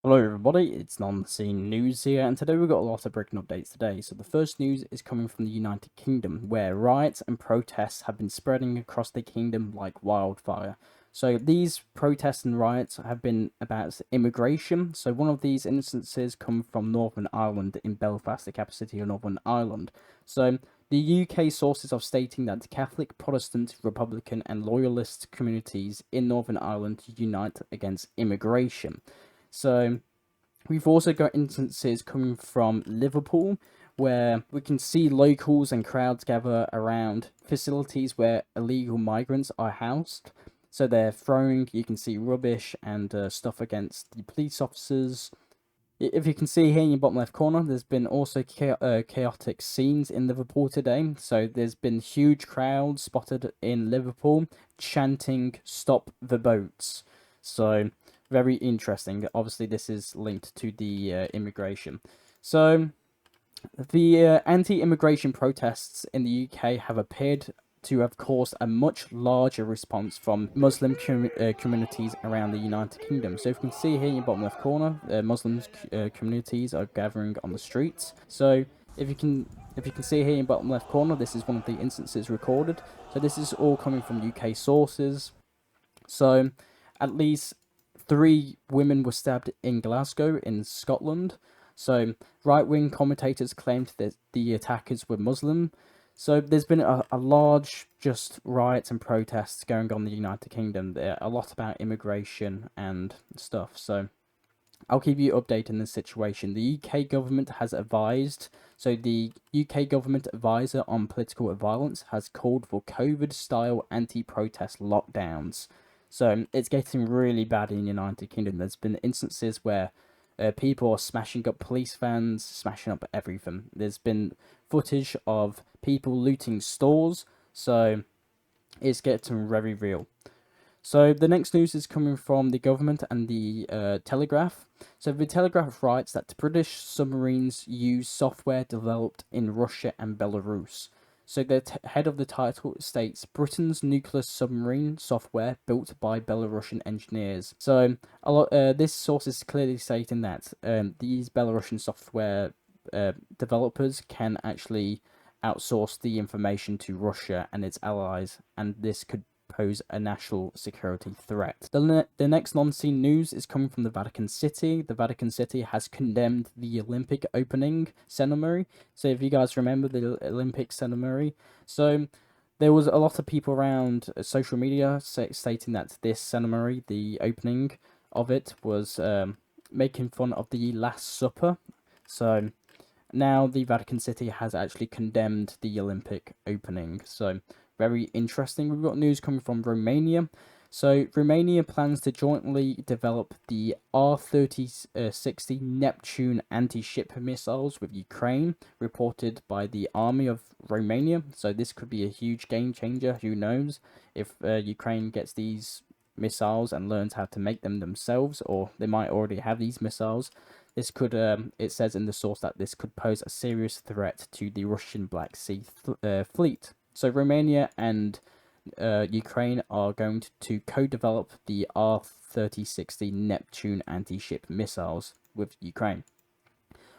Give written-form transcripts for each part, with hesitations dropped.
Hello everybody, it's Non-Scene News here, and today we've got a lot of breaking updates today. So the first news is coming from the United Kingdom, where riots and protests have been spreading across the kingdom like wildfire. So these protests and riots have been about immigration. So one of these instances come from Northern Ireland in Belfast, the capital city of Northern Ireland. So the UK sources are stating that the Catholic, Protestant, Republican and Loyalist communities in Northern Ireland unite against immigration. So we've also got instances coming from Liverpool where we can see locals and crowds gather around facilities where illegal migrants are housed. So they're throwing, you can see rubbish and stuff against the police officers. If you can see here in your bottom left corner, there's been also chaotic scenes in Liverpool today. So there's been huge crowds spotted in Liverpool chanting "Stop the boats." So very interesting. Obviously, this is linked to the immigration. So the anti-immigration protests in the UK have appeared to have caused a much larger response from Muslim communities around the United Kingdom. So if you can see here in your bottom left corner, Muslim communities are gathering on the streets. So if you can see here in your bottom left corner, this is one of the instances recorded. So this is all coming from UK sources. So at least 3 women were stabbed in Glasgow in Scotland. So right-wing commentators claimed that the attackers were Muslim. So there's been a large just riots and protests going on in the United Kingdom. There a lot about immigration and stuff. So I'll keep you updated on this situation. The UK government has advised, so the UK government advisor on political violence has called for COVID-style anti-protest lockdowns. So it's getting really bad in the United Kingdom. There's been instances where people are smashing up police vans, smashing up everything. There's been footage of people looting stores, so it's getting very real. So the next news is coming from the government and the Telegraph. So the Telegraph writes that British submarines use software developed in Russia and Belarus. So the head of the title states Britain's nuclear submarine software built by Belarusian engineers. So this source is clearly stating that these Belarusian software developers can actually outsource the information to Russia and its allies, and this could pose a national security threat. The next non-scene news is coming from the Vatican City. The Vatican City has condemned the Olympic opening ceremony. So if you guys remember the Olympic ceremony, so there was a lot of people around social media stating that this ceremony, the opening of it, was making fun of the Last Supper. So now the Vatican City has actually condemned the Olympic opening. So very interesting. We've got news coming from Romania. So Romania plans to jointly develop the R-3060 Neptune anti-ship missiles with Ukraine, reported by the army of Romania. So this could be a huge game changer. Who knows if Ukraine gets these missiles and learns how to make them themselves, or they might already have these missiles. This could, it says in the source that this could pose a serious threat to the Russian Black Sea fleet. So Romania and Ukraine are going to co-develop the R-3060 Neptune anti-ship missiles with Ukraine.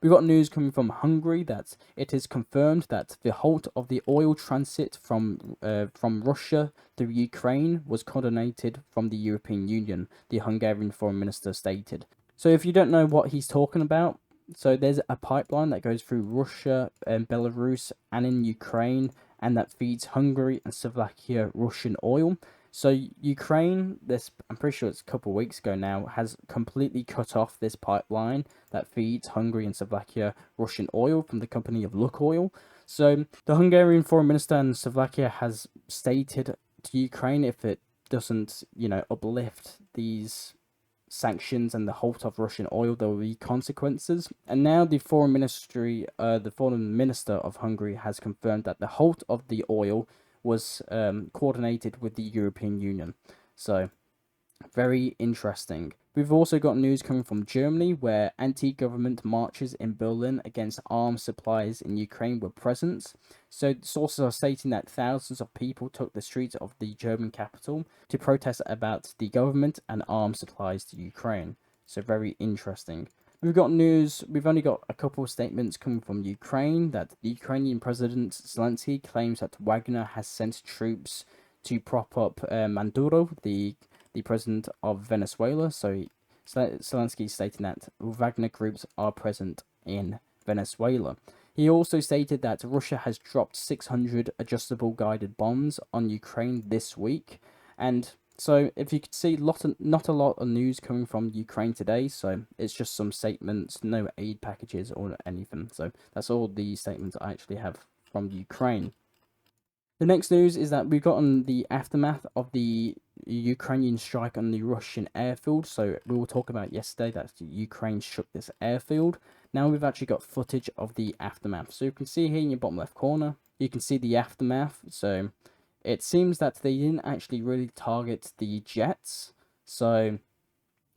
We've got news coming from Hungary that it is confirmed that the halt of the oil transit from Russia through Ukraine was coordinated from the European Union, the Hungarian foreign minister stated. So if you don't know what he's talking about, so there's a pipeline that goes through Russia and Belarus and in Ukraine, and that feeds Hungary and Slovakia Russian oil. So Ukraine, I'm pretty sure it's a couple of weeks ago now, has completely cut off this pipeline that feeds Hungary and Slovakia Russian oil from the company of Lukoil. So the Hungarian foreign minister in Slovakia has stated to Ukraine, if it doesn't, uplift these sanctions and the halt of Russian oil, there will be consequences. And now the foreign minister of Hungary has confirmed that the halt of the oil was coordinated with the European Union. So very interesting. We've also got news coming from Germany, where anti-government marches in Berlin against arms supplies in Ukraine were present. So sources are stating that thousands of people took the streets of the German capital to protest about the government and arms supplies to Ukraine. So very interesting. We've got news. We've only got a couple of statements coming from Ukraine that the Ukrainian President Zelensky claims that Wagner has sent troops to prop up Maduro, the president of Venezuela. So Zelensky stating that Wagner groups are present in Venezuela. He also stated that Russia has dropped 600 adjustable guided bombs on Ukraine this week, and so if you could see, not a lot of news coming from Ukraine today. So it's just some statements, no aid packages or anything. So that's all the statements I actually have from Ukraine. The next news is that we've gotten the aftermath of the Ukrainian strike on the Russian airfield. So we were talking about yesterday that Ukraine shook this airfield. Now we've actually got footage of the aftermath. So you can see here in your bottom left corner, you can see the aftermath. So it seems that they didn't actually really target the jets. So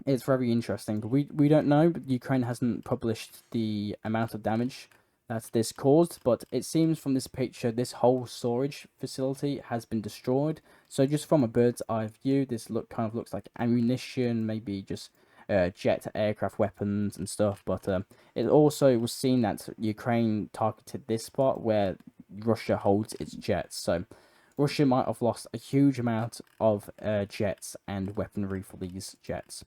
it's very interesting. We don't know. Ukraine hasn't published the amount of damage that this caused, but it seems from this picture this whole storage facility has been destroyed. So just from a bird's eye view, this kind of looks like ammunition, maybe just jet aircraft weapons and stuff. But it also was seen that Ukraine targeted this spot where Russia holds its jets. So Russia might have lost a huge amount of jets and weaponry for these jets.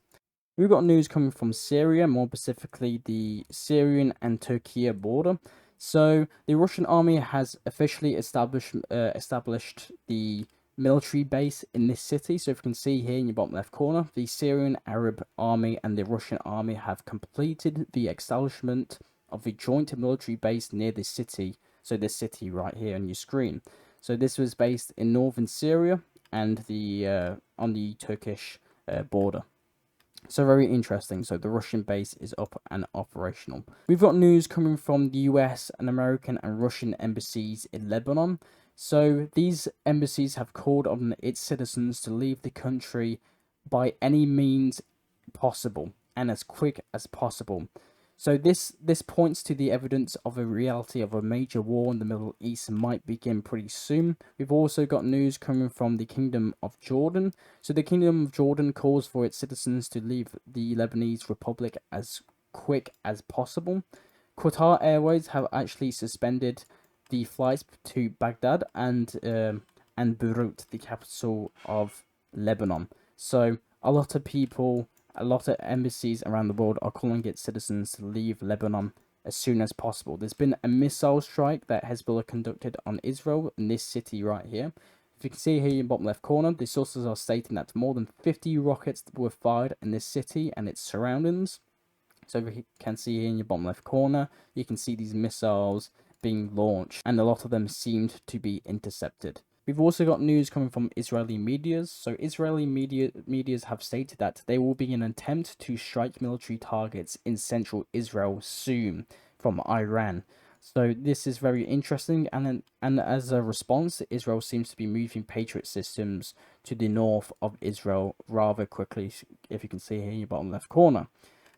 We've got news coming from Syria, more specifically the Syrian and Turkey border. So the Russian army has officially established the military base in this city. So if you can see here in your bottom left corner, the Syrian Arab army and the Russian army have completed the establishment of the joint military base near this city. So this city right here on your screen. So this was based in northern Syria and on the Turkish border. So very interesting. So the Russian base is up and operational. We've got news coming from the US and American and Russian embassies in Lebanon. So these embassies have called on its citizens to leave the country by any means possible and as quick as possible. So this points to the evidence of a reality of a major war in the Middle East might begin pretty soon. We've also got news coming from the Kingdom of Jordan. So the Kingdom of Jordan calls for its citizens to leave the Lebanese Republic as quick as possible. Qatar Airways have actually suspended the flights to Baghdad and Beirut, the capital of Lebanon. So a lot of embassies around the world are calling its citizens to leave Lebanon as soon as possible. There's been a missile strike that Hezbollah conducted on Israel in this city right here. If you can see here in the bottom left corner, the sources are stating that more than 50 rockets were fired in this city and its surroundings. So if you can see here in your bottom left corner, you can see these missiles being launched, and a lot of them seemed to be intercepted. We've also got news coming from Israeli medias. So Israeli medias have stated that there will be an attempt to strike military targets in central Israel soon from Iran. So this is very interesting, and as a response, Israel seems to be moving Patriot systems to the north of Israel rather quickly, if you can see here in your bottom left corner.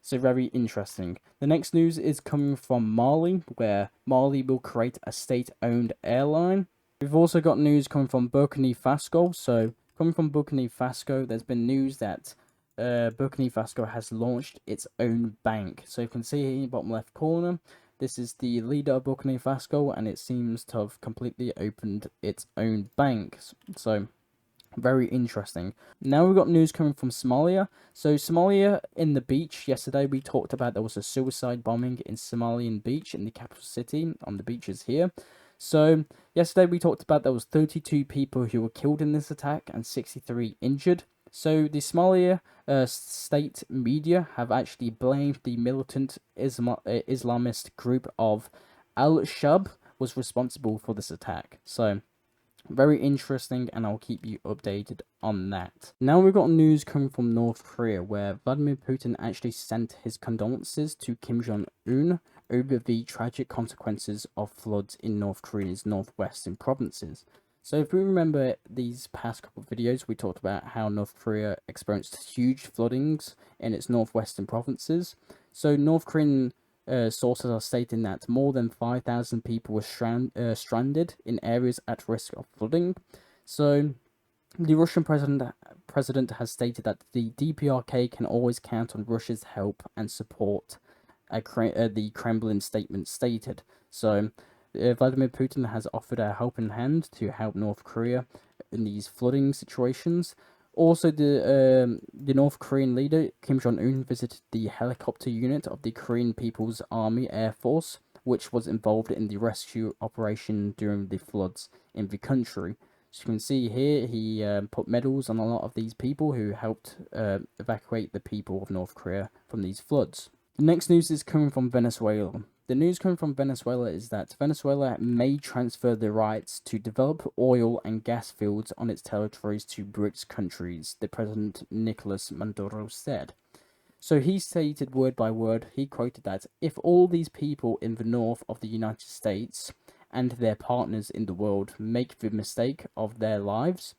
So very interesting. The next news is coming from Mali, where Mali will create a state-owned airline. We've also got news coming from Burkina Faso. So, coming from Burkina Faso, there's been news that Burkina Faso has launched its own bank. So, you can see here in the bottom left corner, this is the leader of Burkina Faso, and it seems to have completely opened its own bank. So, very interesting. Now we've got news coming from Somalia. So Somalia, in the beach yesterday, we talked about there was a suicide bombing in Somalian beach in the capital city on the beaches here. So yesterday we talked about there was 32 people who were killed in this attack and 63 injured. So the Somalia state media have actually blamed the militant Islamist group of Al-Shabaab was responsible for this attack. So very interesting, and I'll keep you updated on that. Now we've got news coming from North Korea, where Vladimir Putin actually sent his condolences to Kim Jong-un over the tragic consequences of floods in North Korea's northwestern provinces. So if we remember these past couple of videos, we talked about how North Korea experienced huge floodings in its northwestern provinces. So North Korean sources are stating that more than 5,000 people were stranded in areas at risk of flooding. So The Russian president has stated that the DPRK can always count on Russia's help and support, the Kremlin statement stated. So, Vladimir Putin has offered a helping hand to help North Korea in these flooding situations. Also, the North Korean leader Kim Jong Un visited the helicopter unit of the Korean People's Army Air Force, which was involved in the rescue operation during the floods in the country. As you can see here, he put medals on a lot of these people who helped evacuate the people of North Korea from these floods. The next news is coming from Venezuela. The news coming from Venezuela is that Venezuela may transfer the rights to develop oil and gas fields on its territories to BRICS countries, the President Nicolas Maduro said. So he stated word by word, he quoted that if all these people in the north of the United States and their partners in the world make the mistake of their lives,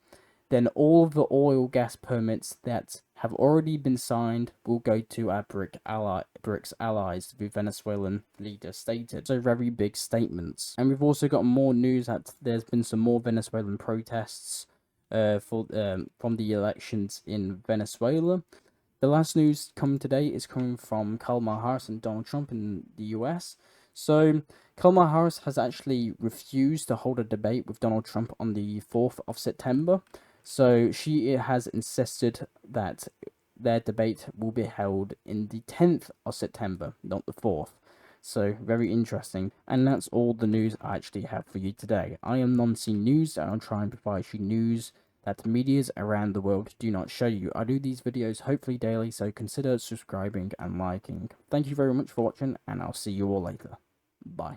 then all the oil gas permits that have already been signed will go to our BRICS allies, the Venezuelan leader stated. So very big statements. And we've also got more news that there's been some more Venezuelan protests from the elections in Venezuela. The last news coming today is coming from Kamala Harris and Donald Trump in the US. So, Kamala Harris has actually refused to hold a debate with Donald Trump on the 4th of September. So, she has insisted that their debate will be held in the 10th of September, not the 4th. So, very interesting. And that's all the news I actually have for you today. I am Non-Scene News, and I'll try and provide you news that the medias around the world do not show you. I do these videos hopefully daily, so consider subscribing and liking. Thank you very much for watching, and I'll see you all later. Bye.